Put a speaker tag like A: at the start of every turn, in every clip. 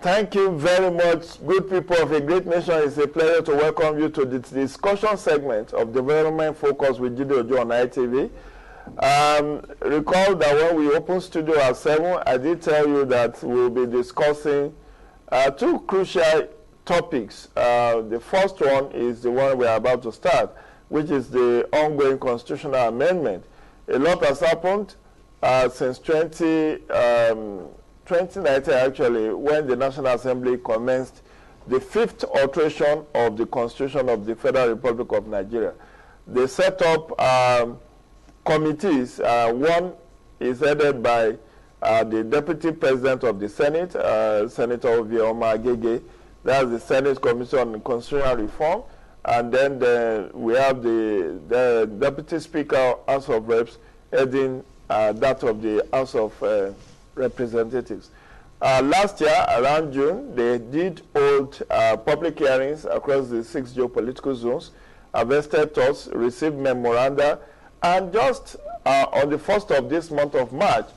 A: Thank you very much, good people of a great nation. It's a pleasure to welcome you to the discussion segment of Development Focus with Jide Ojo on ITV. Recall that when we opened studio at 7, I did tell you that we'll be discussing two crucial topics. The first one is the one we're about to start, which is the ongoing constitutional amendment. A lot has happened since 2019, actually, when the National Assembly commenced the 5th alteration of the Constitution of the Federal Republic of Nigeria. They set up committees. One is headed by the Deputy President of the Senate, Senator Obioma Agege. That's the Senate Commission on Constitutional Reform. And then we have the Deputy Speaker, House of Reps, heading that of the House of Representatives. Last year, around June, they did hold public hearings across the 6 geopolitical zones, vested thoughts, received memoranda, and just on the 1st of this month of March,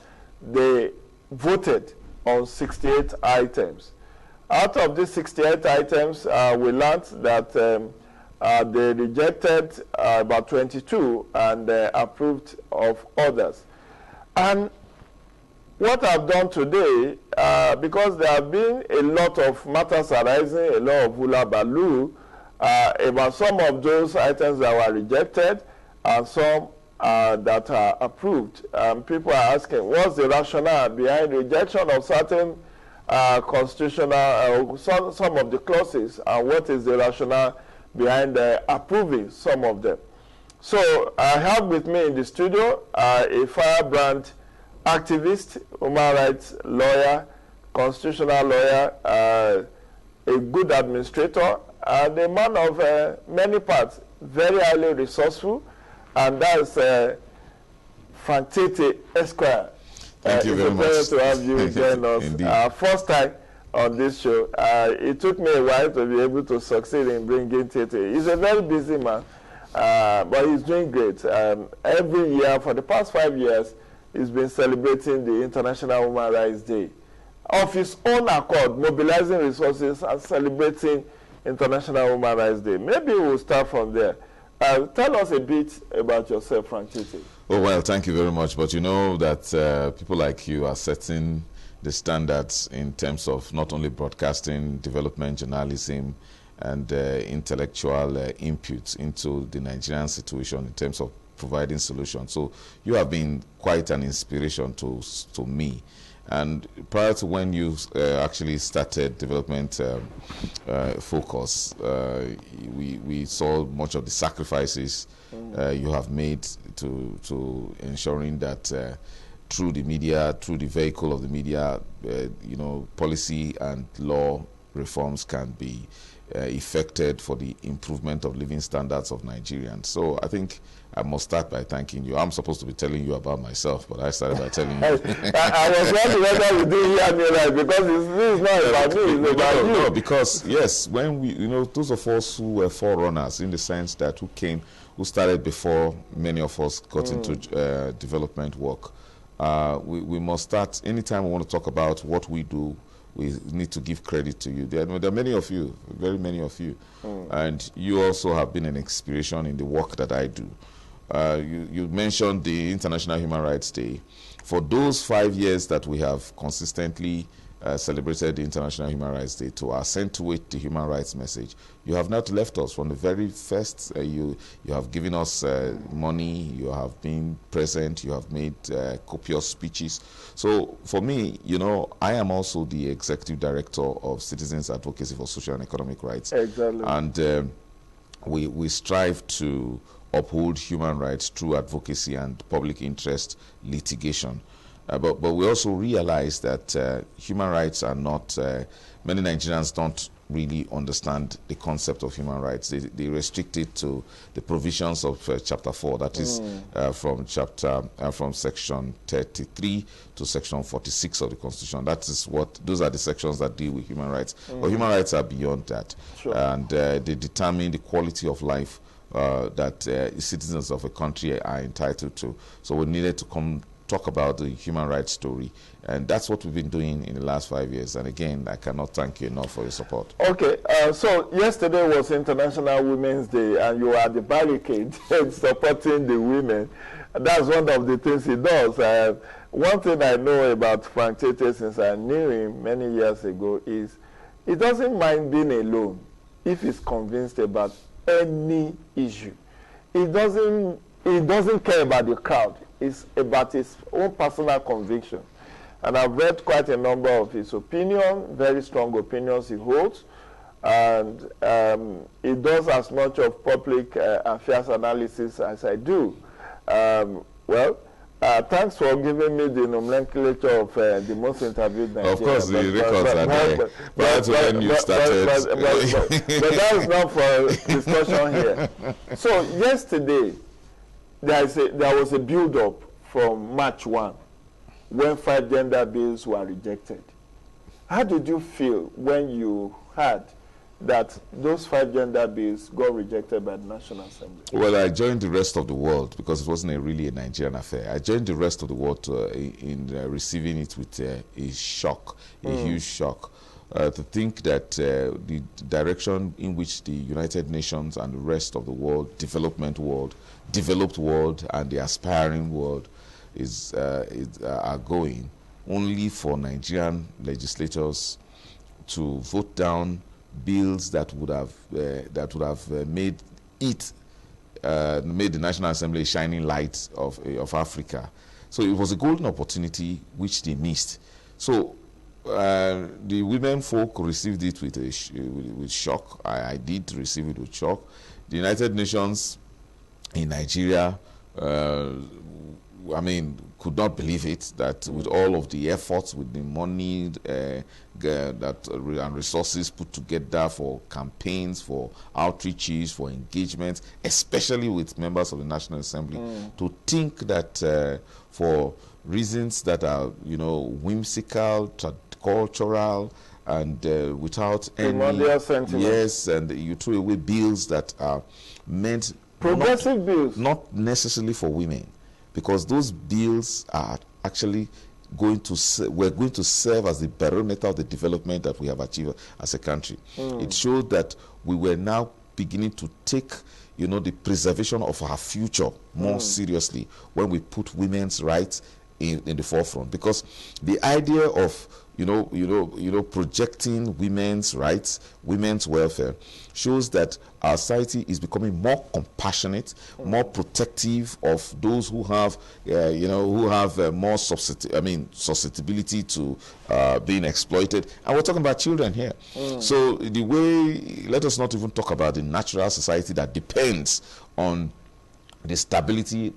A: they voted on 68 items. Out of these 68 items, we learned that they rejected about 22 and approved of others. And what I've done today, because there have been a lot of matters arising, a lot of hula baloo about some of those items that were rejected and some that are approved. People are asking, what's the rationale behind rejection of certain constitutional, some of the clauses, and what is the rationale behind approving some of them? So I have with me in the studio a firebrand activist, human rights lawyer, constitutional lawyer, a good administrator, and a man of many parts, very highly resourceful, and that's Frank Tete Esquire.
B: Thank you very much.
A: It's a pleasure to have you join us. First time on this show. It took me a while to be able to succeed in bringing Tete. He's a very busy man, but he's doing great. Every year, for the past 5 years, he's been celebrating the International Human Rights Day of his own accord, mobilizing resources and celebrating International Human Rights Day. Maybe we'll start from there. Tell us a bit about yourself, Frank Tete.
B: Oh, well, thank you very much. But you know that people like you are setting the standards in terms of not only broadcasting, development, journalism, and intellectual inputs into the Nigerian situation in terms of providing solutions. So you have been quite an inspiration to me. And prior to when you actually started Development Focus, we saw much of the sacrifices you have made to ensuring that through the media, through the vehicle of the media, you know, policy and law reforms can be effected for the improvement of living standards of Nigerians. So I think I must start by thanking you. I'm supposed to be telling you about myself, but I started by telling you.
A: I was wondering whether you didn't hear me right, because this is not about me, it's about you.
B: No, because, yes, when we, you know, those of us who were forerunners, in the sense that who started before many of us got into development work, we must start, anytime we want to talk about what we do, we need to give credit to you. There are many of you, very many of you, and you also have been an inspiration in the work that I do. You mentioned the International Human Rights Day. For those 5 years that we have consistently celebrated the International Human Rights Day to accentuate the human rights message, you have not left us from the very first. You have given us money, you have been present, you have made copious speeches. So for me, you know, I am also the Executive Director of Citizens Advocacy for Social and Economic Rights.
A: Exactly.
B: And we strive to uphold human rights through advocacy and public interest litigation. But we also realize that human rights are not, many Nigerians don't really understand the concept of human rights. They restrict it to the provisions of Chapter 4, that is from Section 33 to Section 46 of the Constitution. That is those are the sections that deal with human rights. But human rights are beyond that. Sure. And they determine the quality of life that citizens of a country are entitled to. So we needed to come talk about the human rights story. And that's what we've been doing in the last 5 years. And again, I cannot thank you enough for your support.
A: Okay, so yesterday was International Women's Day, and you are at the barricade supporting the women. That's one of the things he does. One thing I know about Frank Tete since I knew him many years ago is he doesn't mind being alone if he's convinced about any issue. He doesn't care about the crowd. It's about his own personal conviction. And I've read quite a number of his opinions, very strong opinions he holds. And he does as much of public affairs analysis as I do. Thanks for giving me the nomenclature of the most interviewed Nigerians.
B: Of course, the records are there. But when you started.
A: But that is not for discussion here. So yesterday, there was a build-up from March 1 when 5 gender bills were rejected. How did you feel when you heard that those 5 gender bills got rejected by the National Assembly?
B: Well, I joined the rest of the world because it wasn't really a Nigerian affair. I joined the rest of the world in receiving it with a shock, a huge shock. To think that the direction in which the United Nations and the rest of the world, developed world, and the aspiring world are going, only for Nigerian legislators to vote down bills that would have made the National Assembly a shining light of Africa. So it was a golden opportunity which they missed. So the women folk received it with shock. I did receive it with shock. The United Nations in Nigeria, could not believe it, that with all of the efforts, with the money and resources put together for campaigns, for outreaches, for engagement, especially with members of the National Assembly, to think that for reasons that are, whimsical, cultural, and without any
A: sentiment.
B: Yes, and you throw away bills that are meant
A: progressive bills,
B: not necessarily for women, because those bills are actually going to serve as the barometer of the development that we have achieved as a country. It showed that we were now beginning to take the preservation of our future more seriously when we put women's rights in the forefront, because the idea of projecting women's rights, women's welfare, shows that our society is becoming more compassionate, more protective of those who have, more susceptibility to being exploited. And we're talking about children here. So let us not even talk about the natural society that depends on the stability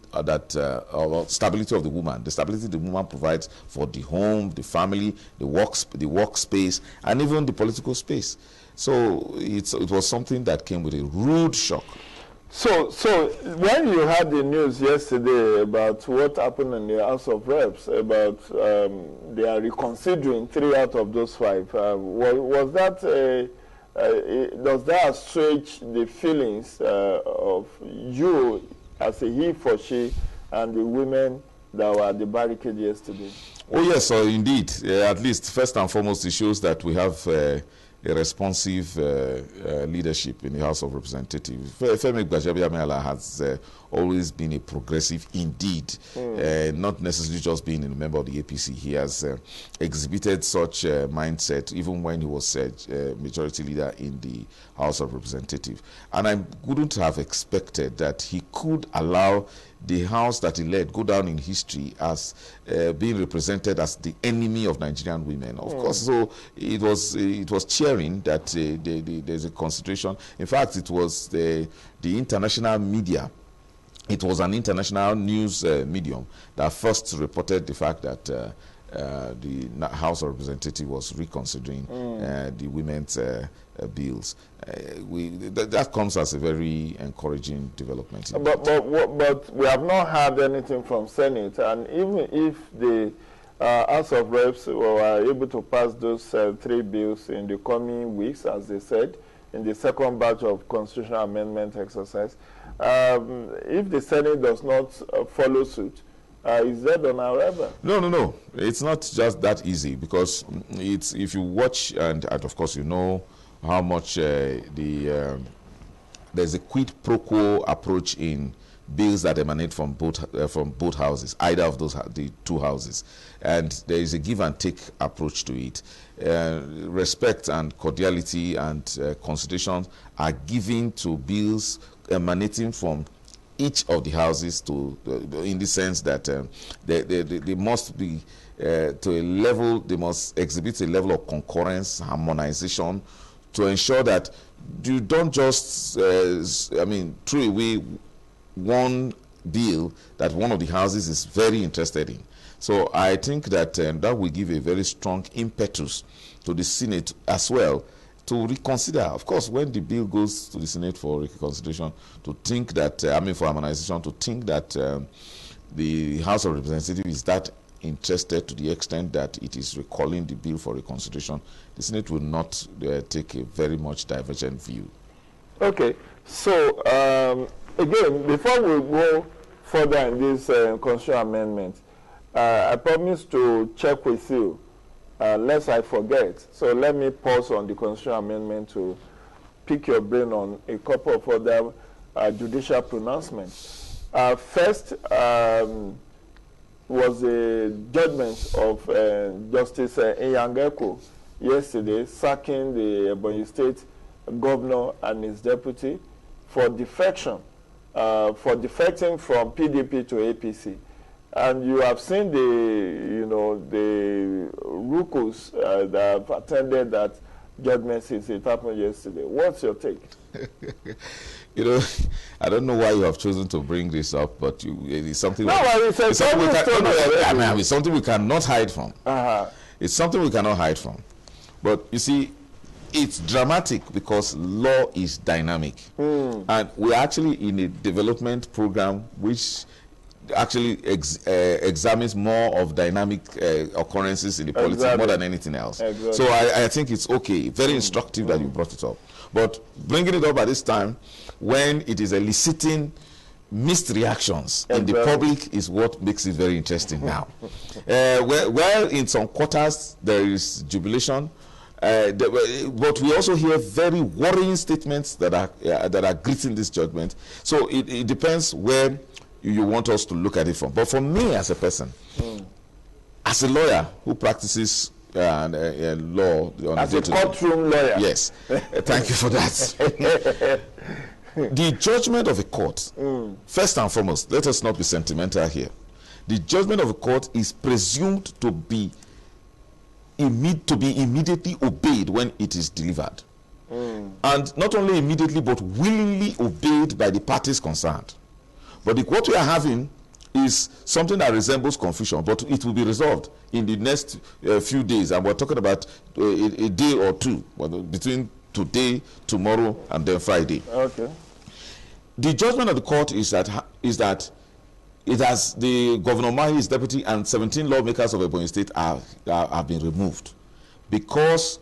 B: stability of the woman, the stability the woman provides for the home, the family, the workspace, and even the political space. So it was something that came with a rude shock.
A: So when you had the news yesterday about what happened in the House of Reps, about they are reconsidering 3 out of those 5, was that does that assuage the feelings of you as a he for she and the women that were at the barricade yesterday?
B: Oh yes, so indeed. At least first and foremost, it shows that we have a responsive leadership in the House of Representatives. Femi Gbajabiamila has always been a progressive indeed, not necessarily just being a member of the APC. He has exhibited such mindset even when he was majority leader in the House of Representatives. And I wouldn't have expected that he could allow the house that he led go down in history as being represented as the enemy of Nigerian women. Of course, so it was cheering that there's a consideration. In fact, it was the international media. It was an international news medium that first reported the fact that the House of Representatives was reconsidering the women's bills. That comes as a very encouraging development.
A: But we have not heard anything from Senate, and even if the House of Reps were able to pass those 3 bills in the coming weeks, as they said, in the second batch of constitutional amendment exercise, if the Senate does not follow suit, is dead on arrival.
B: No. It's not just that easy, because it's, if you watch, and of course you know how much there's a quid pro quo approach in bills that emanate from both houses, either of those the two houses, and there is a give and take approach to it. Respect and cordiality and consideration are given to bills emanating from each of the houses, to in the sense that they must be to a level, they must exhibit a level of concurrence, harmonization, to ensure that you don't just throw away one bill that one of the houses is very interested in. So I think that that will give a very strong impetus to the Senate as well to reconsider. Of course, when the bill goes to the Senate for reconsideration, to think that, for harmonization, to think that the House of Representatives is that interested to the extent that it is recalling the bill for reconsideration, the Senate will not take a very much divergent view.
A: Okay, so again, before we go further in this constitutional amendment, I promise to check with you, lest I forget. So let me pause on the constitutional amendment to pick your brain on a couple of other judicial pronouncements. First was the judgment of Justice Nyangeko yesterday, sacking the Ebonyi State governor and his deputy for defection, for defecting from PDP to APC. And you have seen the ruckus that have attended that judgment since it happened yesterday. What's your take?
B: I don't know why you have chosen to bring this up, but it's something.
A: It's
B: something we cannot hide from. It's something we cannot hide from. But you see, it's dramatic because law is dynamic, and we're actually in a development program which actually examines more of dynamic occurrences in the politics more than anything else. Exactly. So I think it's okay, very instructive that you brought it up. But bringing it up at this time, when it is eliciting mixed reactions in the public, is what makes it very interesting now. Well, in some quarters there is jubilation, but we also hear very worrying statements that are greeting this judgment. So it depends where you want us to look at it from. But for me as a person, as a lawyer who practices law on
A: as a courtroom lawyer,
B: yes, thank you for that. The judgment of a court, first and foremost, let us not be sentimental here. The judgment of a court is presumed to be immediately obeyed when it is delivered, and not only immediately but willingly obeyed by the parties concerned. But what we are having is something that resembles confusion, but it will be resolved in the next few days, and we're talking about a day or two, between today, tomorrow, and then Friday.
A: Okay.
B: The judgment of the court is that it has the Governor Mahi, his deputy, and 17 lawmakers of Ebonyi State have been removed because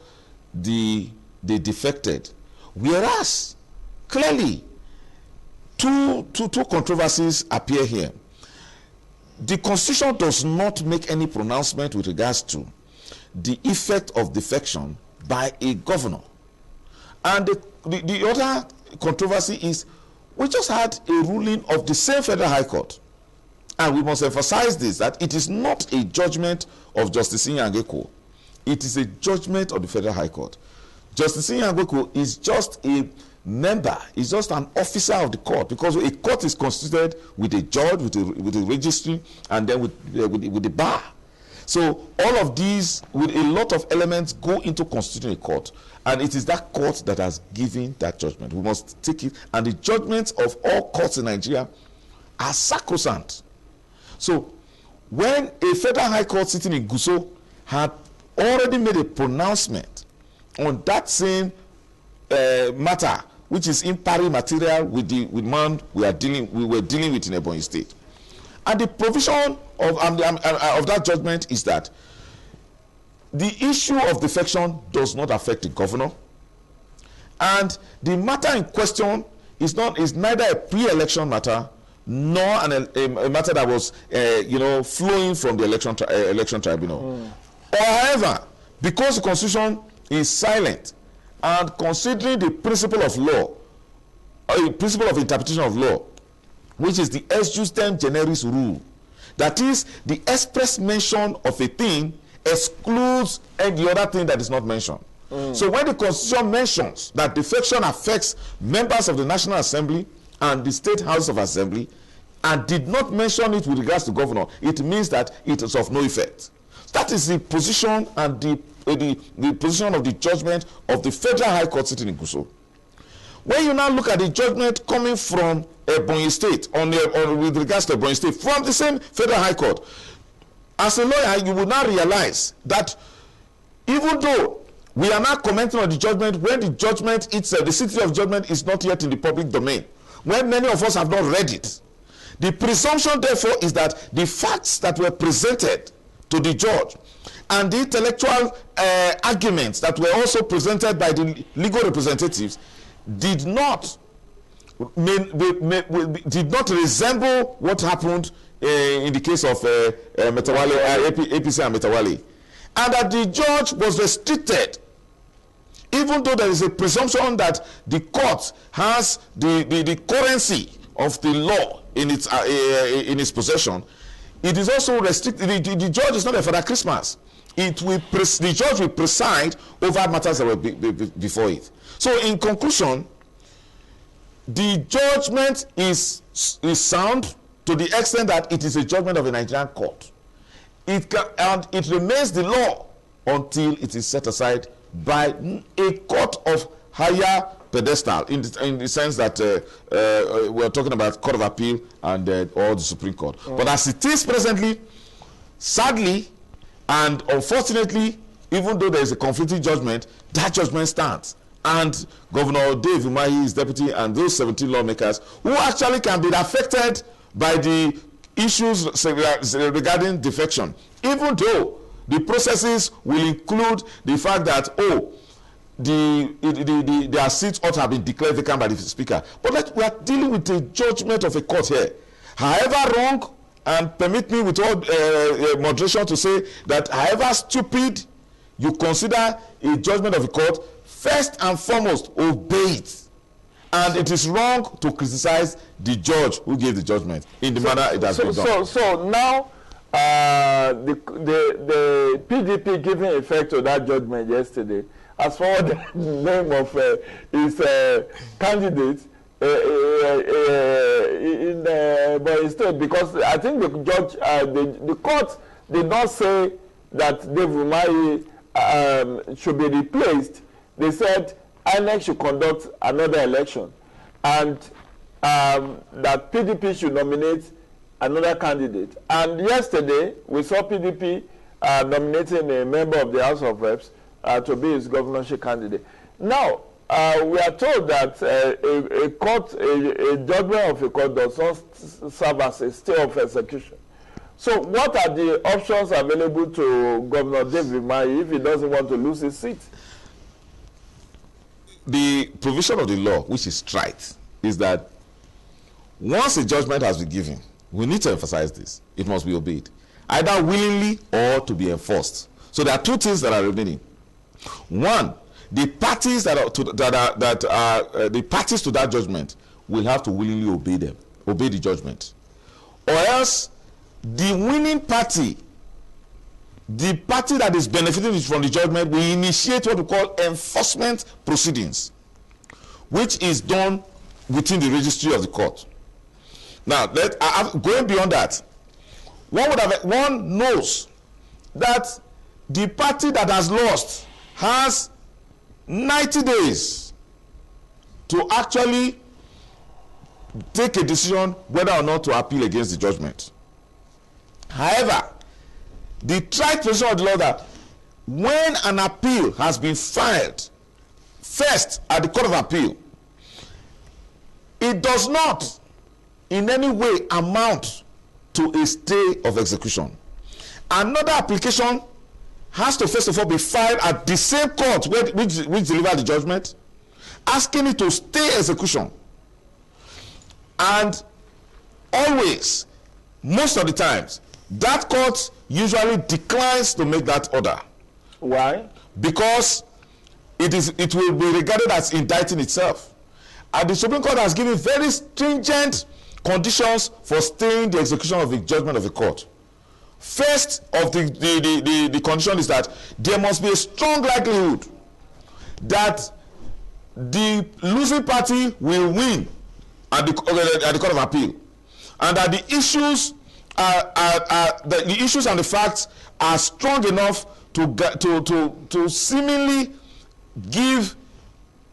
B: they defected. Whereas clearly two controversies appear here. The Constitution does not make any pronouncement with regards to the effect of defection by a governor. And the other controversy is, we just had a ruling of the same Federal High Court. And we must emphasize this, that it is not a judgment of Justice Nyangeko. It is a judgment of the Federal High Court. Justice Nyangeko is just a member, is just an officer of the court, because a court is constituted with a judge, with a registry, and then with the bar. So all of these, with a lot of elements, go into constituting a court, and it is that court that has given that judgment. We must take it, and the judgments of all courts in Nigeria are sacrosanct. So when a Federal High Court sitting in Gusau had already made a pronouncement on that same matter, which is in pari material with the man we were dealing with in Ebonyi State, and the provision of that judgment is that the issue of defection does not affect the governor, and the matter in question is neither a pre-election matter nor a matter that was, flowing from the election tribunal. Or, however, because the Constitution is silent and considering the principle of law, a principle of interpretation of law, which is the ex justem generis rule, that is, the express mention of a thing excludes any other thing that is not mentioned. So when the Constitution mentions that defection affects members of the National Assembly and the State House of Assembly, and did not mention it with regards to governor, it means that it is of no effect. That is the position and the position of the judgment of the Federal High Court sitting in Gusau. When you now look at the judgment coming from Ebonyi State on with regards to Ebonyi State from the same Federal High Court, as a lawyer, you will now realize that even though we are now commenting on the judgment, when the judgment itself, the city of judgment, is not yet in the public domain, when many of us have not read it, the presumption, therefore, is that the facts that were presented to the judge and the intellectual arguments that were also presented by the legal representatives did not resemble what happened in the case of APC and Metawale, and that the judge was restricted, even though there is a presumption that the court has the currency of the law in its possession. It is also restricted. The judge is not a Father Christmas. The judge will preside over matters that were before it. So, in conclusion, the judgment is sound to the extent that it is a judgment of a Nigerian court. And it remains the law until it is set aside by a court of higher pedestal, in the sense that we're talking about Court of Appeal and or the Supreme Court. But as it is presently, sadly and unfortunately, even though there is a conflicting judgment, that judgment stands. And Governor Dave Umahi, his deputy, and those 17 lawmakers who actually can be affected by the issues regarding defection, even though the processes will include the fact that, their seats ought to have been declared vacant by the speaker. But we are dealing with a judgment of a court here. However wrong, and permit me with all moderation to say that however stupid you consider a judgment of a court, first and foremost, obey it. And it is wrong to criticize the judge who gave the judgment in the manner it has been done. So now, the PDP giving effect to that judgment yesterday, as for the name of his candidate in Ebonyi State, because I think the judge, the court did not say that Dave Umahi should be replaced. They said INEC should conduct another election, and that PDP should nominate another candidate. And yesterday, we saw PDP nominating a member of the House of Reps to be his governorship candidate. Now, we are told that a judgment of a court does not serve as a stay of execution. So what are the options available to Governor David Umahi if he doesn't want to lose his seat? The provision of the law, which is right, is that once a judgment has been given, we need to emphasize this, it must be obeyed, either willingly or to be enforced. So there are two things that are remaining. One, the parties the parties to that judgment will have to willingly obey the judgment, or else the winning party, the party that is benefiting from the judgment, will initiate what we call enforcement proceedings, which is done within the registry of the court. Now, going beyond that, one knows that the party that has lost has 90 days to actually take a decision whether or not to appeal against the judgment. However, the tried position of the law that when an appeal has been filed first at the Court of Appeal, it does not in any way amount to a stay of execution. Another application has to first of all be filed at the same court which delivered the judgment, asking it to stay execution. And always, most of the times, that court usually declines to make that order.
A: Why?
B: Because it will be regarded as indicting itself. And the Supreme Court has given very stringent conditions for staying the execution of the judgment of the court. First of the condition is that there must be a strong likelihood that the losing party will win at the Court of Appeal, and that the issues the issues and the facts are strong enough to seemingly give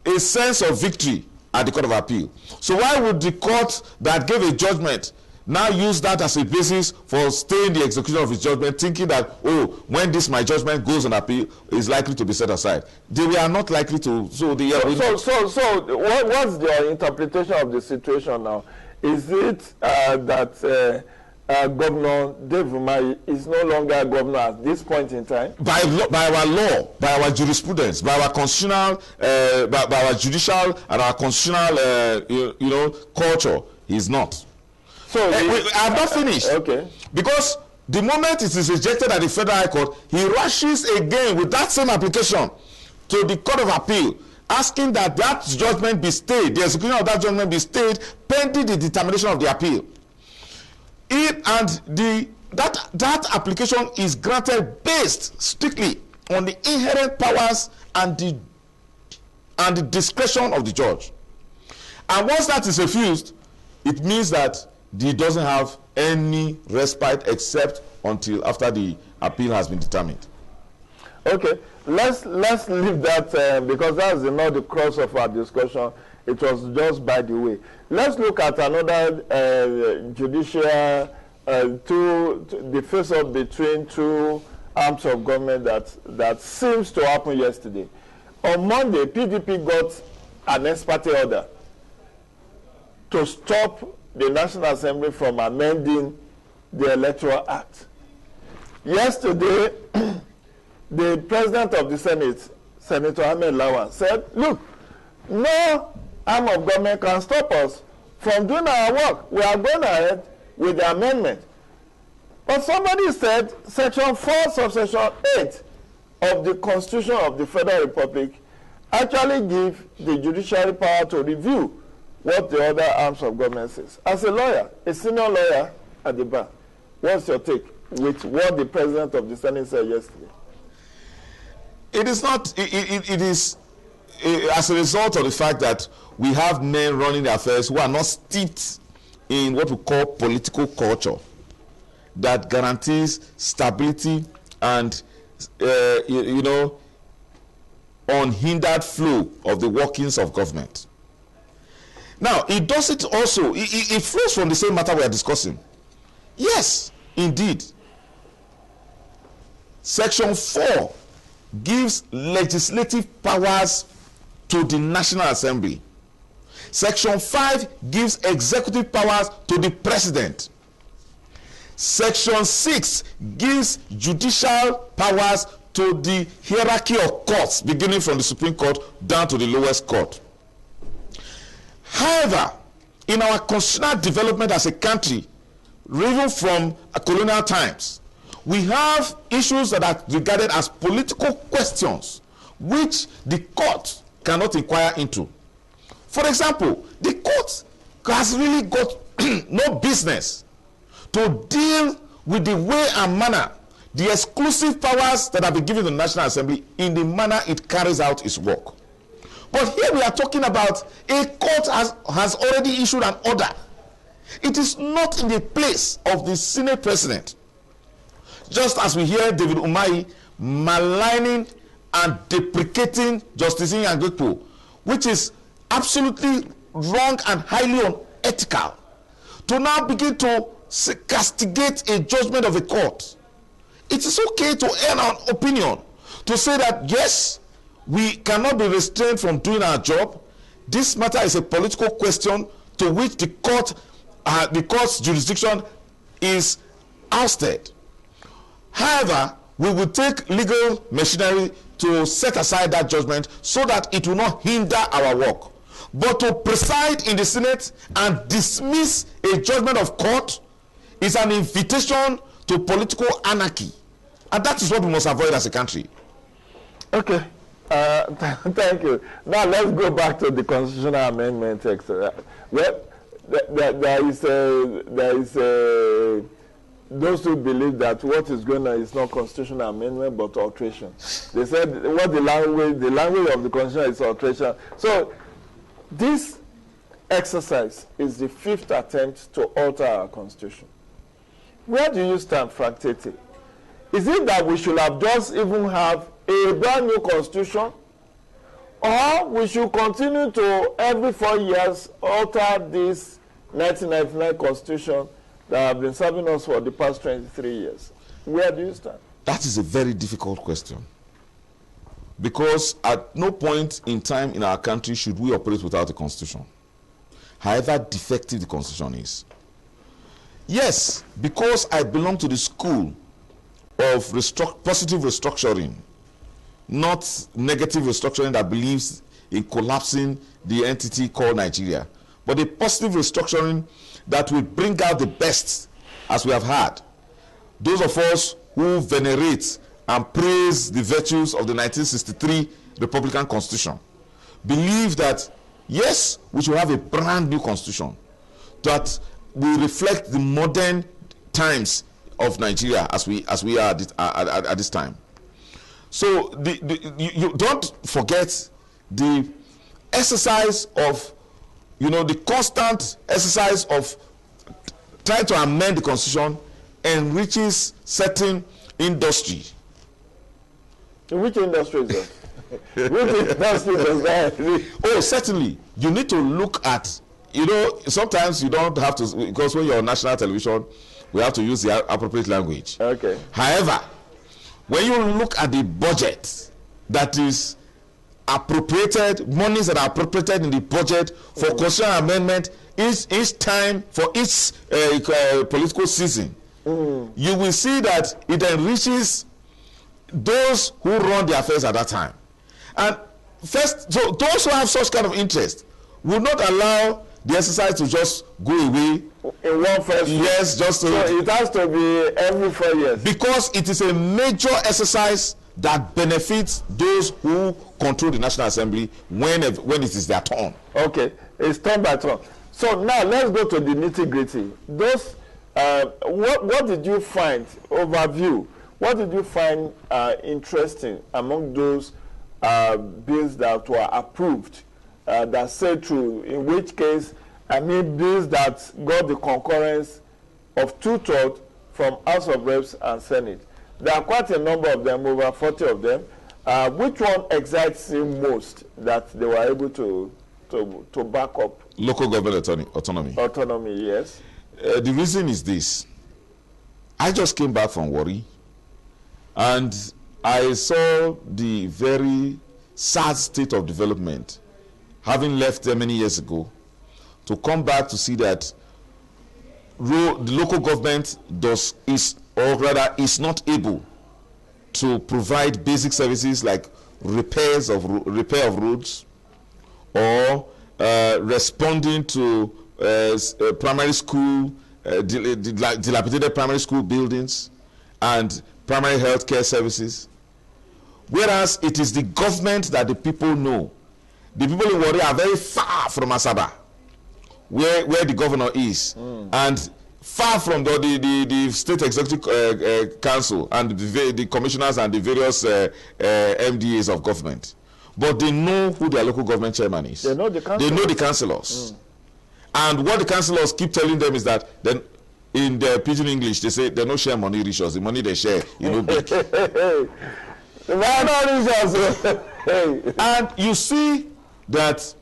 B: a sense of victory at the Court of Appeal. So why would the court that gave a judgment now use that as a basis for staying the execution of his judgment, thinking that, oh, when my judgment goes on appeal, is likely to be set aside? They were not likely to. So
A: what's your interpretation of the situation now? Is it that Governor Dave Umahi is no longer governor at this point in time?
B: By our law, by our jurisprudence, by our constitutional, by our judicial and our constitutional, culture, he's not. So I have not finished.
A: Okay.
B: Because the moment it is rejected at the Federal High Court, he rushes again with that same application to the Court of Appeal, asking that judgment be stayed, the execution of that judgment be stayed, pending the determination of the appeal. That application is granted based strictly on the inherent powers and the discretion of the judge. And once that is refused, it means that he doesn't have any respite except until after the appeal has been determined.
A: Okay, let's leave that because that's not the crux of our discussion. It was just by the way. Let's look at another judicial the face-off between two arms of government that seems to happen yesterday. On Monday, PDP got an ex parte order to stop the National Assembly from amending the Electoral Act. Yesterday, the President of the Senate, Senator Ahmed Lawan, said, look, no arm of government can stop us from doing our work. We are going ahead with the amendment. But somebody said Section 4, Subsection 8 of the Constitution of the Federal Republic actually give the judiciary power to review what the other arms of government says. As a lawyer, a senior lawyer at the bar, what's your take with what the President of the Senate said yesterday?
B: It is not, it is as a result of the fact that we have men running the affairs who are not steeped in what we call political culture that guarantees stability and unhindered flow of the workings of government. Now, it does it also, it flows from the same matter we are discussing. Yes, indeed. Section 4 gives legislative powers to the National Assembly. Section 5 gives executive powers to the President. Section 6 gives judicial powers to the hierarchy of courts, beginning from the Supreme Court down to the lowest court. However, in our constitutional development as a country, even from colonial times, we have issues that are regarded as political questions which the court cannot inquire into. For example, the court has really got no business to deal with the way and manner, the exclusive powers that have been given to the National Assembly in the manner it carries out its work. But here we are talking about a court has already issued an order. It is not in the place of the Senate President. Just as we hear David Umahi maligning and deprecating Justice Nyangekpo, which is absolutely wrong and highly unethical, to now begin to castigate a judgment of a court. It is okay to air an opinion, to say that yes, we cannot be restrained from doing our job. This matter is a political question to which the court's jurisdiction is ousted. However, we will take legal machinery to set aside that judgment so that it will not hinder our work. But to preside in the Senate and dismiss a judgment of court is an invitation to political anarchy. And that is what we must avoid as a country.
A: Okay. Thank you. Now let's go back to the constitutional amendment text. Well, there is those who believe that what is going on is not constitutional amendment but alteration. They said what the language of the constitution is alteration. So this exercise is the 5th attempt to alter our constitution. Where do you stand, Frank Tete? Is it that we should have just even have a brand new constitution, or we should continue to every 4 years alter this 1999 constitution that have been serving us for the past 23 years? Where do you stand?
B: That is a very difficult question, because at no point in time in our country should we operate without a constitution, however defective the constitution is. Yes, because I belong to the school of positive restructuring, not negative restructuring that believes in collapsing the entity called Nigeria, but a positive restructuring that will bring out the best, as we have had. Those of us who venerate and praise the virtues of the 1963 Republican Constitution believe that, yes, we should have a brand new constitution that will reflect the modern times of Nigeria as we are at this time. So you don't forget the exercise of, the constant exercise of trying to amend the constitution enriches certain industry.
A: Which industry is that? Which industry does that?
B: Oh, certainly. You need to look at, sometimes you don't have to, because when you're on national television, we have to use the appropriate language.
A: Okay.
B: However, when you look at the budget that is appropriated, monies that are appropriated in the budget for constitutional amendment each time for each political season, you will see that it enriches those who run the affairs at that time. And first, so those who have such kind of interest will not allow the exercise to just go away
A: in one first.
B: Yes, just so
A: it has to be every 4 years.
B: Because it is a major exercise that benefits those who control the National Assembly when it is their turn.
A: Okay, it's turn by turn. So now let's go to the nitty-gritty. Those, what did you find, overview, what did you find interesting among those bills that were approved, that said through, in which case, bills that got the concurrence of 2/3 from House of Reps and Senate? There are quite a number of them, over 40 of them. Which one excites you most that they were able to back up?
B: Local government autonomy.
A: Autonomy, yes.
B: The reason is this. I just came back from Warri, and I saw the very sad state of development, having left there many years ago, to come back to see that the local government is not able to provide basic services like repair of roads, or responding to primary school, dilapidated primary school buildings and primary health care services. Whereas it is the government that the people know. The people in Warri are very far from Asaba, where the governor is, and far from the state executive council and the commissioners and the various MDAs of government. But they know who their local government chairman is.
A: They know the councillors.
B: They know the councillors. And what the councillors keep telling them is that then in the pidgin English they say they don't share money rich us. The money they share, big. And you see that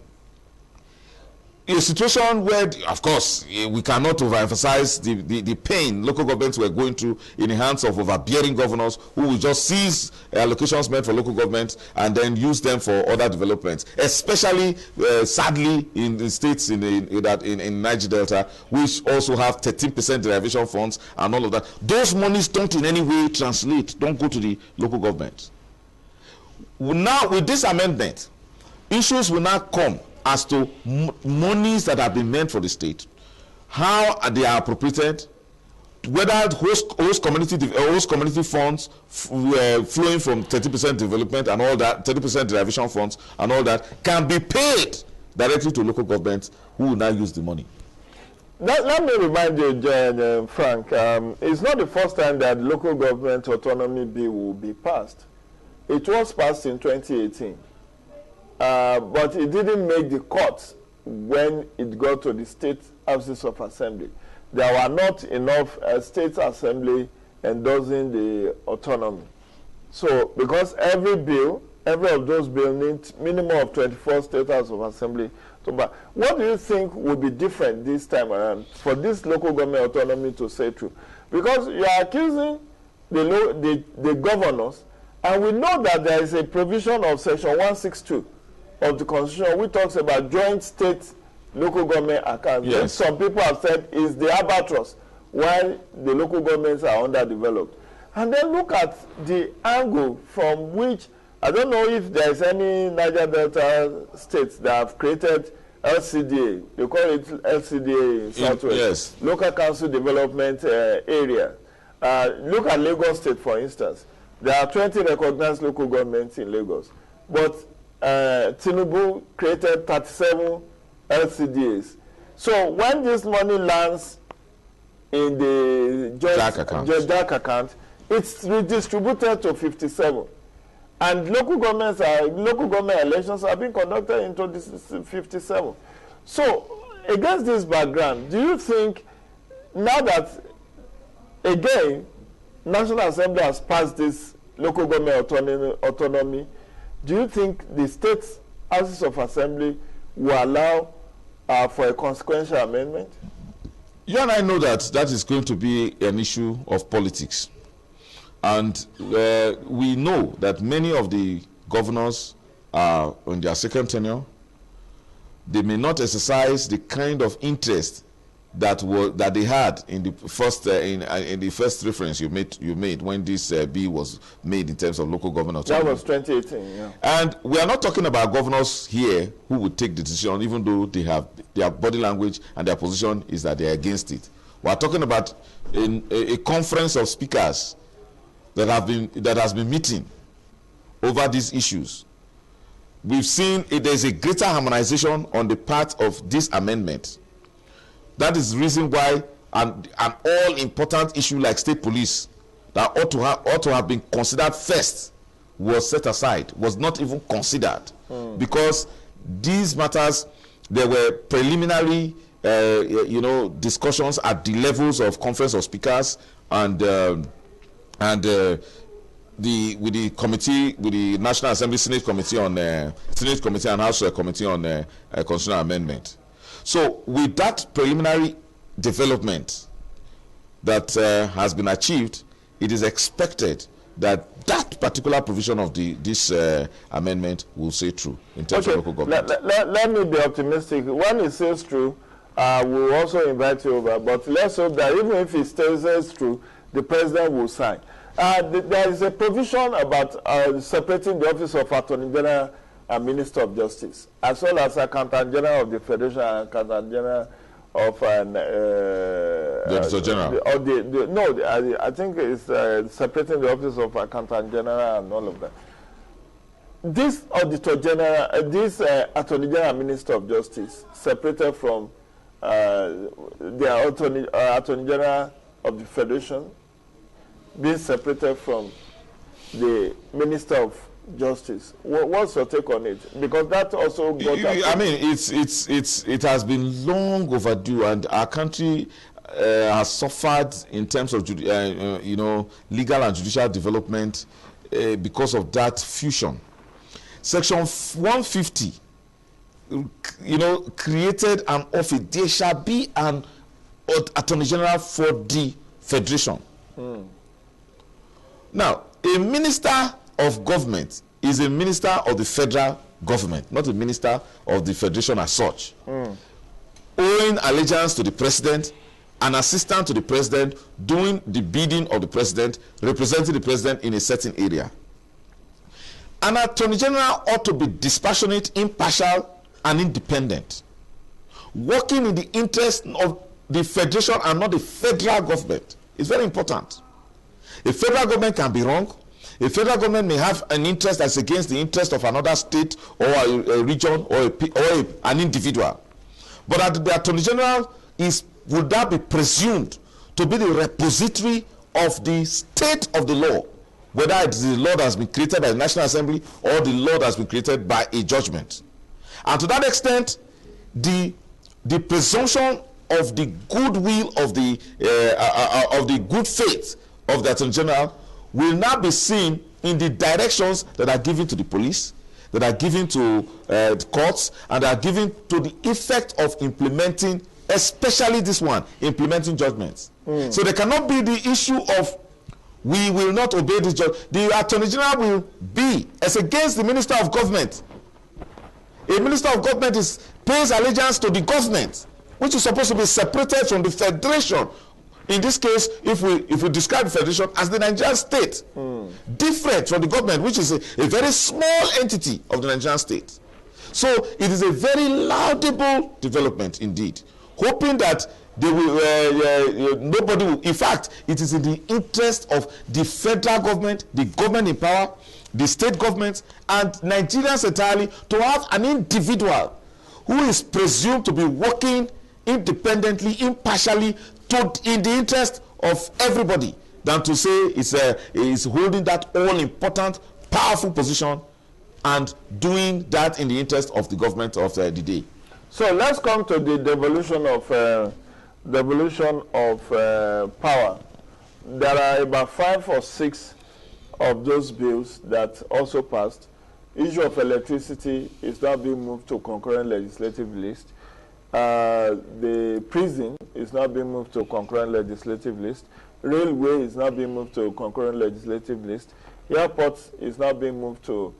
B: a situation where, of course, we cannot overemphasize the pain local governments were going through in the hands of overbearing governors who will just seize allocations meant for local governments and then use them for other developments, especially sadly in the states in Niger Delta, which also have 13% derivation funds and all of that. Those monies don't in any way translate, don't go to the local government. Now with this amendment, issues will now come as to monies that have been meant for the state, how they are appropriated, whether host community funds were flowing from 30% development and all that, 30% derivation funds and all that, can be paid directly to local governments who will now use the money.
A: Let me remind you, Frank, it's not the first time that local government autonomy bill will be passed. It was passed in 2018, but it didn't make the court when it got to the state houses of assembly. There were not enough state assembly endorsing the autonomy. So, because every of those bills needs minimum of 24 state houses of assembly to pass. What do you think will be different this time around for this local government autonomy to say true? Because you are accusing the governors, and we know that there is a provision of section 162 of the Constitution which talks about joint state local government accounts.
B: Yes.
A: Some people have said is the albatross while the local governments are underdeveloped. And then look at the angle from which, I don't know if there is any Niger Delta states that have created LCDA. They call it LCDA in Southwest.
B: Yes.
A: Local Council Development Area. Look at Lagos State, for instance. There are 20 recognized local governments in Lagos. But Tinubu created 37 LCDAs. So when this money lands in the joint account, it's redistributed to 57. And local government elections are being conducted into this 57. So against this background, do you think now that again National Assembly has passed this local government autonomy, do you think the state houses of assembly will allow for a consequential amendment?
B: You and I know that is going to be an issue of politics. And we know that many of the governors are on their second tenure. They may not exercise the kind of interest that they had in the first reference you made when this bill was made in terms of local government autonomy.
A: That was 2018, yeah. And
B: we are not talking about governors here who would take the decision, even though they have their body language and their position is that they are against it. We are talking about a conference of speakers that has been meeting over these issues. We've seen there's a greater harmonization on the part of this amendment. That is the reason why an all-important issue like state police that ought to have been considered first was set aside, was not even considered, because these matters, there were preliminary discussions at the levels of conference of speakers and with the National Assembly Senate Committee and House Committee on Constitutional Amendment. So with that preliminary development that has been achieved, it is expected that particular provision of this amendment will say true in terms of local government.
A: Let me be optimistic. When it says true, we'll also invite you over. But let's hope that even if it says true, the president will sign. There is a provision about separating the office of Attorney General and Minister of Justice, as well as Accountant General of the Federation and Accountant General of the Auditor General. I think it's separating the office of Accountant General and all of that. This Auditor General, this Attorney General and Minister of Justice, separated from the Attorney General of the Federation, being separated from the Minister of Justice. What's your take on it? Because that also got...
B: I mean, it has been long overdue, and our country has suffered in terms of legal and judicial development because of that fusion. Section 150, created an office. There shall be an Attorney General for the Federation. Now, a minister of government is a minister of the federal government, not a minister of the federation as such. Owing allegiance to the president, an assistant to the president, doing the bidding of the president, representing the president in a certain area. An attorney general ought to be dispassionate, impartial, and independent, working in the interest of the federation and not the federal government. It's very important. A federal government can be wrong. A federal government may have an interest that's against the interest of another state or a region or an individual. But at the Attorney General would that be presumed to be the repository of the state of the law, whether it is the law that has been created by the National Assembly or the law that has been created by a judgment. And to that extent, the presumption of the goodwill of the good faith of the Attorney General will now be seen in the directions that are given to the police, that are given to the courts, and are given to the effect of implementing, especially this one, implementing judgments. So there cannot be the issue of we will not obey this judge. The Attorney General will be as against the Minister of Government. A Minister of Government pays allegiance to the government, which is supposed to be separated from the federation. In this case, if we describe the federation as the Nigerian state, different from the government, which is a very small entity of the Nigerian state. So it is a very laudable development indeed, hoping that they will, nobody will, in fact, it is in the interest of the federal government, the government in power, the state governments, and Nigerians entirely to have an individual who is presumed to be working independently, impartially, in the interest of everybody, than to say is holding that all-important, powerful position and doing that in the interest of the government of the day.
A: So let's come to the devolution of power. There are about 5 or 6 of those bills that also passed. Issue of electricity is now being moved to concurrent legislative list. The prison is now being moved to concurrent legislative list. Railway is now being moved to concurrent legislative list. Airports is now being moved to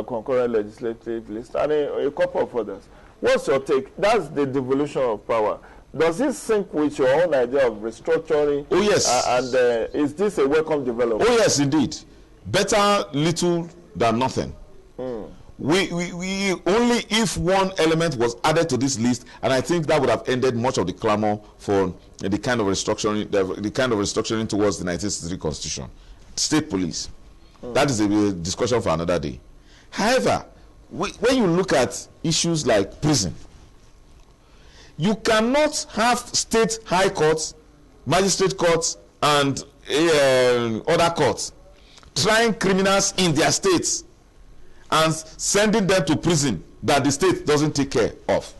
A: concurrent legislative list, and a couple of others. What's your take? That's the devolution of power. Does this sync with your own idea of restructuring?
B: Oh, yes.
A: And is this a welcome development?
B: Oh, yes, indeed. Better little than nothing. We only if one element was added to this list, and I think that would have ended much of the clamor for the kind of restructuring, towards the 1963 Constitution. State police. That is a discussion for another day. However, when you look at issues like prison, you cannot have state high courts, magistrate courts, and other courts trying criminals in their states and sending them to prison that the state doesn't take care of.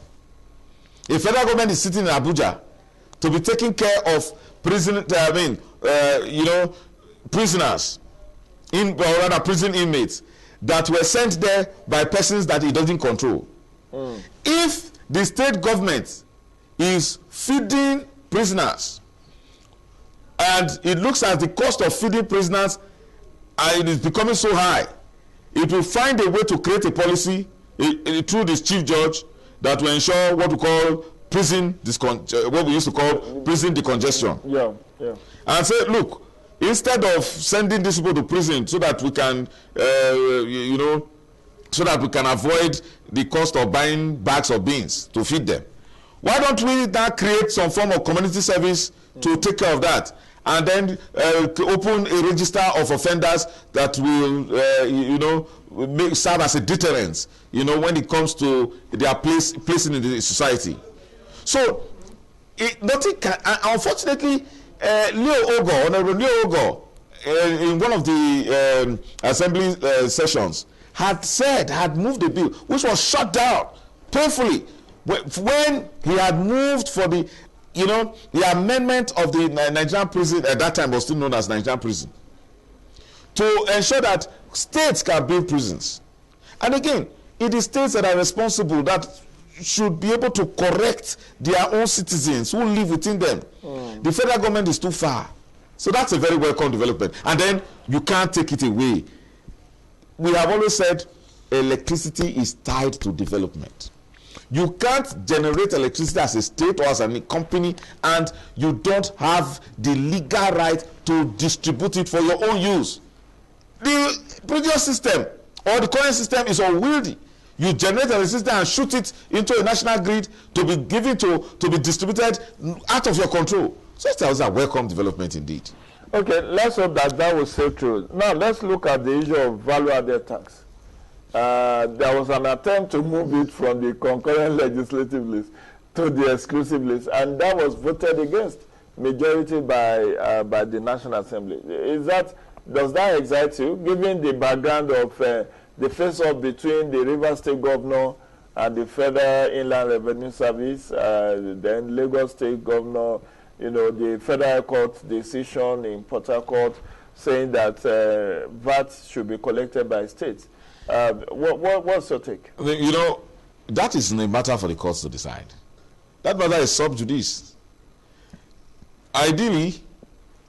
B: A federal government is sitting in Abuja to be taking care of prisoners, prison inmates that were sent there by persons that he doesn't control. If the state government is feeding prisoners, and it looks as the cost of feeding prisoners it is becoming so high, it will find a way to create a policy through this chief judge that will ensure what we call what we used to call prison decongestion.
A: Yeah.
B: And say, look, instead of sending these people to prison so that we can, so that we can avoid the cost of buying bags of beans to feed them, why don't we now create some form of community service to take care of that? And then open a register of offenders that will, serve as a deterrent, when it comes to their placing in the society. So, nothing can. Unfortunately, Honorable Leo Ogo, in one of the assembly sessions, had moved a bill which was shut down painfully when he had moved for the amendment of the Nigerian prison, at that time was still known as Nigerian prison, to ensure that states can build prisons. And again, it is states that are responsible, that should be able to correct their own citizens who live within them. The federal government is too far. So that's a very welcome development. And then you can't take it away. We have always said electricity is tied to development. You can't generate electricity as a state or as a company and you don't have the legal right to distribute it for your own use. The previous system or the current system is unwieldy. You generate electricity and shoot it into a national grid to be given to be distributed out of your control. So that was a welcome development indeed.
A: Okay, let's hope that will stay true. Now let's look at the issue of value-added tax. There was an attempt to move it from the concurrent legislative list to the exclusive list, and that was voted against majority by the National Assembly. Does that excite you, given the background of the face-off between the Rivers State Governor and the Federal Inland Revenue Service, then Lagos State Governor, the Federal Court decision in Port Harcourt saying that VAT should be collected by states? What's your take?
B: That is a matter for the courts to decide. That matter is sub judice. Ideally,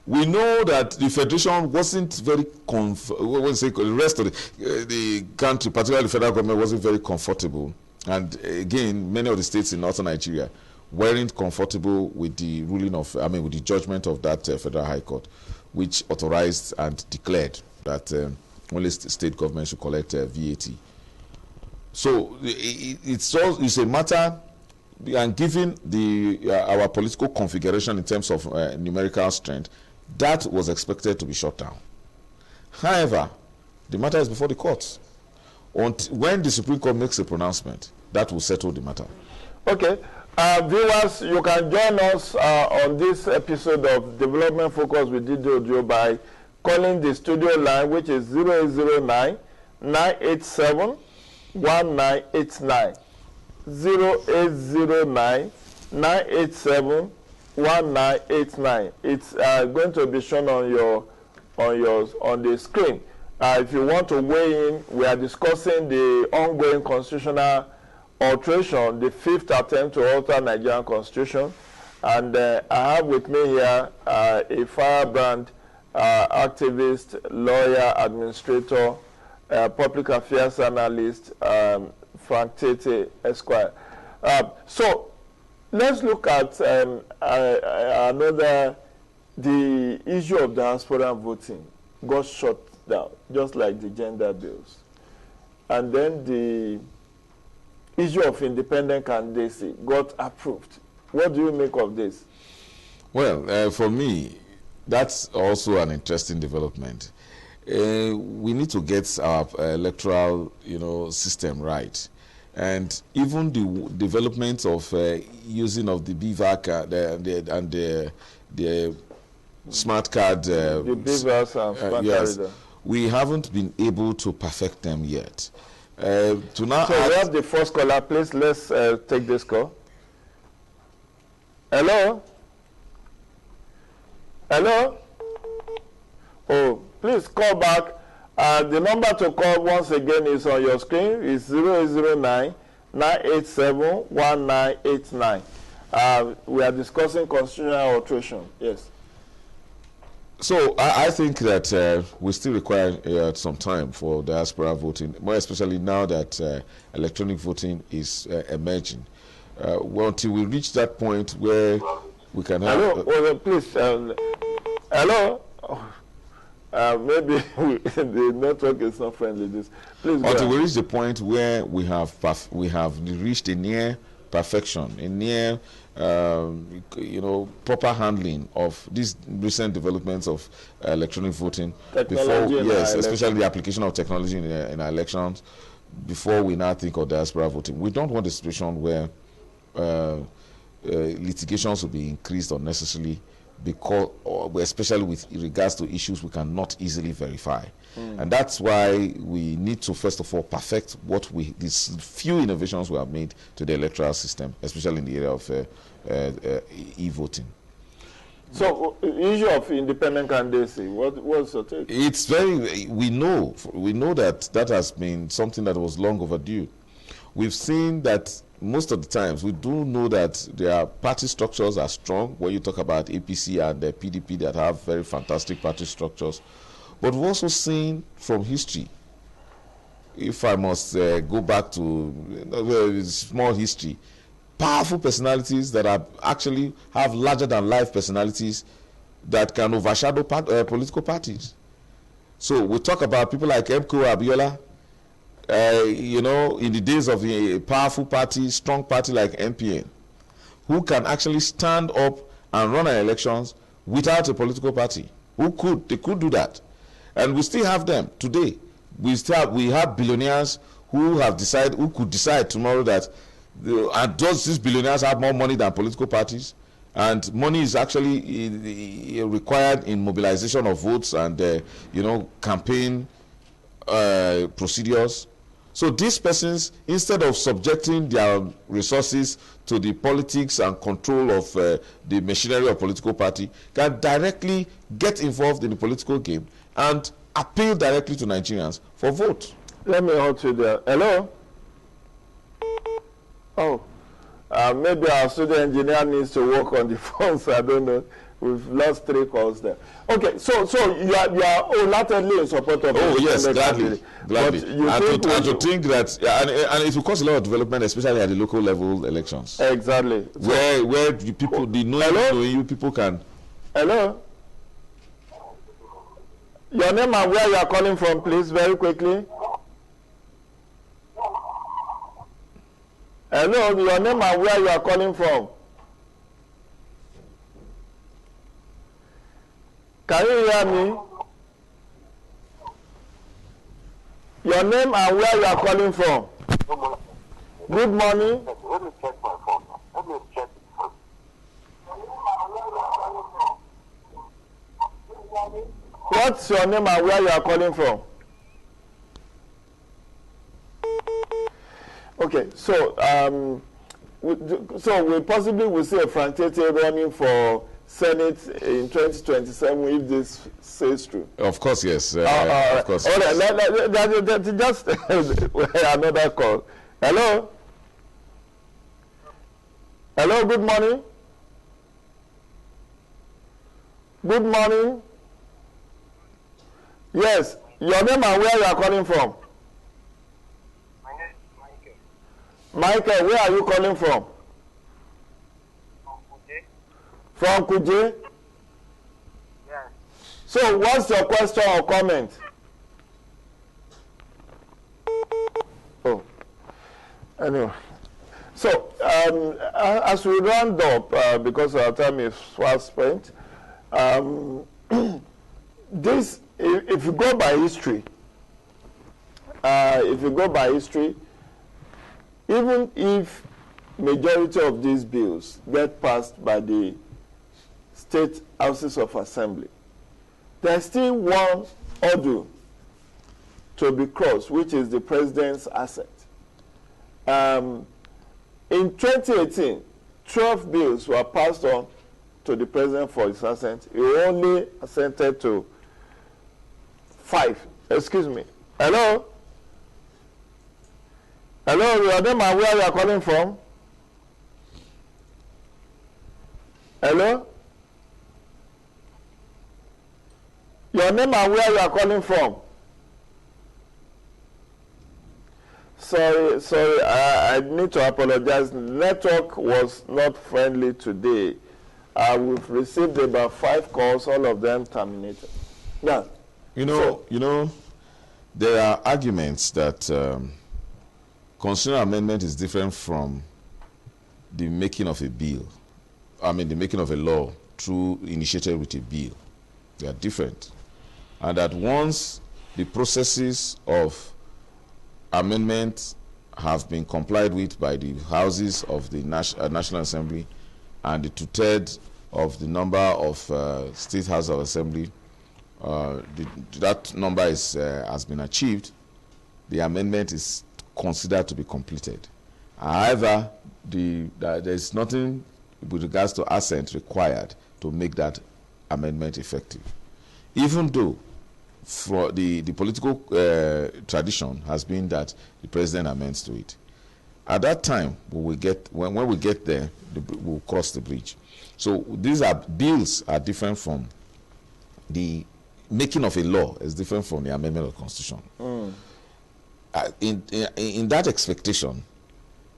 B: we know that the Federation wasn't very the rest of the country, particularly the federal government, wasn't very comfortable. And again, many of the states in northern Nigeria weren't comfortable with the ruling with the judgment of that Federal High Court, which authorized and declared that only state government should collect VAT. So it's a matter, and given our political configuration in terms of numerical strength, that was expected to be shut down. However, the matter is before the courts. When the Supreme Court makes a pronouncement, that will settle the matter. Okay.
A: Viewers, you can join us on this episode of Development Focus with Jide Ojo by calling the studio line, which is 0809-987-1989. 0809-987-1989. It's going to be shown on the screen. If you want to weigh in, we are discussing the ongoing constitutional alteration, the fifth attempt to alter Nigerian constitution, and I have with me here a firebrand activist, lawyer, administrator, public affairs analyst, Frank Tete Esquire. So let's look at the issue of diaspora voting got shut down, just like the gender bills. And then the issue of independent candidacy got approved. What do you make of this?
B: Well, for me, that's also an interesting development. We need to get our electoral, system right. And even the development of using of the BVAC and the smart card,
A: the BVAC and smart
B: yes,
A: card.
B: We haven't been able to perfect them yet.
A: So we have the first caller. Please, let's take this call. Hello? Hello? Oh, please call back. The number to call once again is on your screen. It's 0809-987-1989. We are discussing constitutional alteration. Yes.
B: So I think that we still require some time for diaspora voting, more especially now that electronic voting is emerging. Until we reach that point where we can have...
A: Hello, please. Hello? Maybe the network is not friendly. Please.
B: Until we reach the point where we have reached a near perfection, a near proper handling of these recent developments of electronic voting. Especially the application of technology in our elections. Before we now think of diaspora voting, we don't want a situation where litigations will be increased unnecessarily, especially with regards to issues we cannot easily verify. And that's why we need to first of all perfect these few innovations we have made to the electoral system, especially in the area of e-voting.
A: So, issue of independent candidacy, what's your take?
B: It's we know that has been something that was long overdue. We've seen that most of the times, we do know that their party structures are strong when you talk about APC and the PDP that have very fantastic party structures. But we've also seen from history, if I must go back to small history, powerful personalities that actually have larger than life personalities that can overshadow political parties. So we talk about people like MKO Abiola, you know, in the days of a powerful party, strong party like NPN, who can actually stand up and run an elections without a political party. They could do that. And we still have them today. We have billionaires who could decide tomorrow that and does these billionaires have more money than political parties? And money is actually required in mobilization of votes and you know, campaign procedures. So these persons, instead of subjecting their resources to the politics and control of the machinery of political party, can directly get involved in the political game and appeal directly to Nigerians for vote.
A: Let me hold you there. Hello? Oh, maybe our studio engineer needs to work on the phones. I don't know. We've lost 3 calls there. Okay, so you are wholeheartedly in support of.
B: Oh yes, gladly.
A: And
B: to think that, and it will cause a lot of development, especially at the local level elections.
A: Exactly.
B: Where the people, the knowing you people can.
A: Hello. Your name and where you are calling from, please, very quickly. Hello, your name and where you are calling from. Can you hear me? Your name and where you are calling from. Good morning.
C: Let me check my phone. Let me check it first.
A: What's your name and where you are calling from? Okay, so we possibly will see a Frank Tete running for Senate in 2027 if this says true.
B: Of course, yes. Of course.
A: All right, just another call. Hello? Hello, good morning. Good morning. Yes, your name and where you are calling from?
C: My name is
A: Michael. Michael, where are you calling from? From Kuje?
C: Yeah.
A: So what's your question or comment? Oh, anyway. So as we round up, because our time is fast spent, this, if you go by history, even if majority of these bills get passed by the state houses of assembly, there's still one hurdle to be crossed, which is the president's assent. In 2018, 12 bills were passed on to the president for his assent. He only assented to 5. Excuse me. Hello? Hello, your name and where you are calling from? Hello? Your name and where you are calling from? Sorry, I need to apologize. Network was not friendly today. We've received about 5 calls, all of them terminated. Now,
B: you know, there are arguments that constitutional amendment is different from the making of a bill. I mean, the making of a law initiated with a bill. They are different. And that once the processes of amendment have been complied with by the houses of the National Assembly and the 2/3 of the number of state houses of assembly, that number has been achieved, the amendment is considered to be completed. However, there is nothing with regards to assent required to make that amendment effective. Even though for the political tradition has been that the president amends to it. At that time, when we get there, we'll cross the bridge. So these bills are different from the making of a law, is different from the amendment of the Constitution. In that expectation,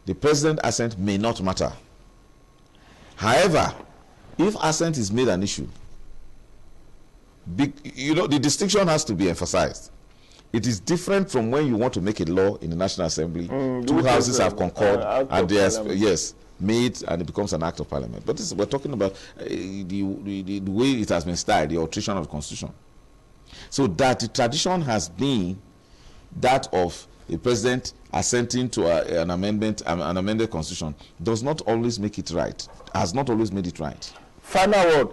B: the president's assent may not matter. However, if assent is made an issue, the distinction has to be emphasized. It is different from when you want to make a law in the National Assembly. Two
A: which
B: houses
A: is,
B: have concord,
A: act
B: and
A: of
B: there's
A: parliament.
B: made, and it becomes an act of parliament. But we're talking about the way it has been styled, the alteration of the constitution. So that the tradition has been that of a president assenting to an amendment, an amended constitution, does not always make it right. Has not always made it right.
A: Final word.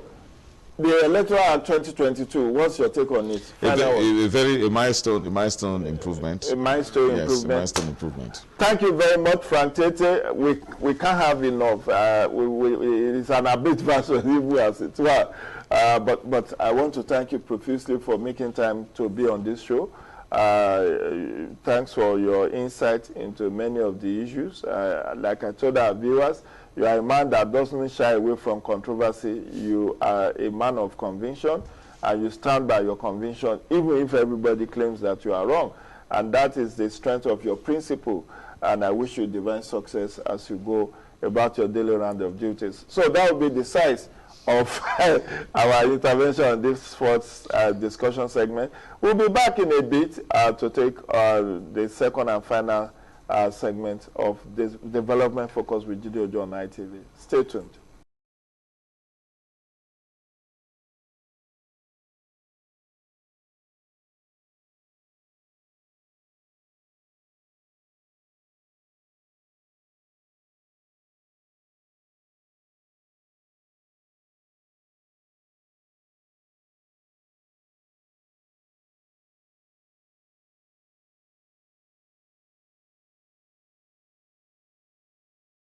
A: The Electoral Act 2022, what's your take on it?
B: A milestone improvement.
A: A milestone
B: yes,
A: improvement.
B: A milestone improvement.
A: Thank you very much, Frank Tete. We can't have enough. It's an abridged version, as it were. But I want to thank you profusely for making time to be on this show. Thanks for your insight into many of the issues. Like I told our viewers, you are a man that doesn't shy away from controversy. You are a man of conviction, and you stand by your conviction, even if everybody claims that you are wrong. And that is the strength of your principle. And I wish you divine success as you go about your daily round of duties. So that will be the size of our intervention on this fourth discussion segment. We'll be back in a bit to take the second and final segment of this development focus with Jide on ITV. Stay tuned.